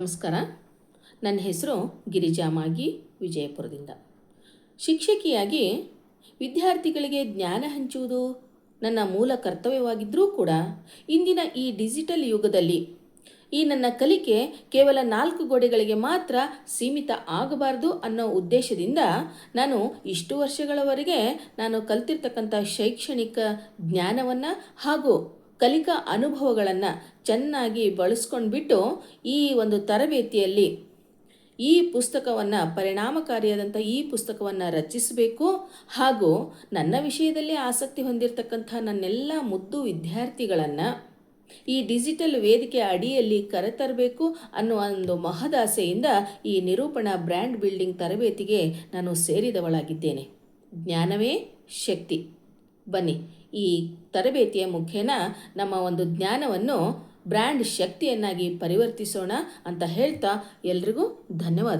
ನಮಸ್ಕಾರ. ನನ್ನ ಹೆಸರು ಗಿರಿಜಾ ಮಾಗಿ, ವಿಜಯಪುರದಿಂದ. ಶಿಕ್ಷಕಿಯಾಗಿ ವಿದ್ಯಾರ್ಥಿಗಳಿಗೆ ಜ್ಞಾನ ಹಂಚುವುದು ನನ್ನ ಮೂಲ ಕರ್ತವ್ಯವಾಗಿದ್ದರೂ ಕೂಡ ಇಂದಿನ ಈ ಡಿಜಿಟಲ್ ಯುಗದಲ್ಲಿ ಈ ನನ್ನ ಕಲಿಕೆ ಕೇವಲ 4 ಗೋಡೆಗಳಿಗೆ ಮಾತ್ರ ಸೀಮಿತ ಆಗಬಾರ್ದು ಅನ್ನೋ ಉದ್ದೇಶದಿಂದ ನಾನು ಇಷ್ಟು ವರ್ಷಗಳವರೆಗೆ ನಾನು ಕಲ್ತಿರ್ತಕ್ಕಂಥ ಶೈಕ್ಷಣಿಕ ಜ್ಞಾನವನ್ನು ಹಾಗೂ ಕಲಿಕಾ ಅನುಭವಗಳನ್ನು ಚೆನ್ನಾಗಿ ಬಳಸ್ಕೊಂಡ್ಬಿಟ್ಟು ಈ ಒಂದು ತರಬೇತಿಯಲ್ಲಿ ಈ ಪುಸ್ತಕವನ್ನು ಪರಿಣಾಮಕಾರಿಯಾದಂಥ ಈ ಪುಸ್ತಕವನ್ನು ರಚಿಸಬೇಕು ಹಾಗೂ ನನ್ನ ವಿಷಯದಲ್ಲಿ ಆಸಕ್ತಿ ಹೊಂದಿರತಕ್ಕಂಥ ನನ್ನೆಲ್ಲ ಮುದ್ದು ವಿದ್ಯಾರ್ಥಿಗಳನ್ನು ಈ ಡಿಜಿಟಲ್ ವೇದಿಕೆ ಅಡಿಯಲ್ಲಿ ಕರೆತರಬೇಕು ಅನ್ನುವ ಒಂದು ಮಹದಾಸೆಯಿಂದ ಈ ನಿರೂಪಣಾ ಬ್ರ್ಯಾಂಡ್ ಬಿಲ್ಡಿಂಗ್ ತರಬೇತಿಗೆ ನಾನು ಸೇರಿದವಳಾಗಿದ್ದೇನೆ. ಜ್ಞಾನವೇ ಶಕ್ತಿ. ಬನ್ನಿ, ಈ ತರಬೇತಿಯ ಮುಖೇನ ನಮ್ಮ ಒಂದು ಜ್ಞಾನವನ್ನು ಬ್ರ್ಯಾಂಡ್ ಶಕ್ತಿಯನ್ನಾಗಿ ಪರಿವರ್ತಿಸೋಣ ಅಂತ ಹೇಳ್ತಾ ಎಲ್ರಿಗೂ ಧನ್ಯವಾದ.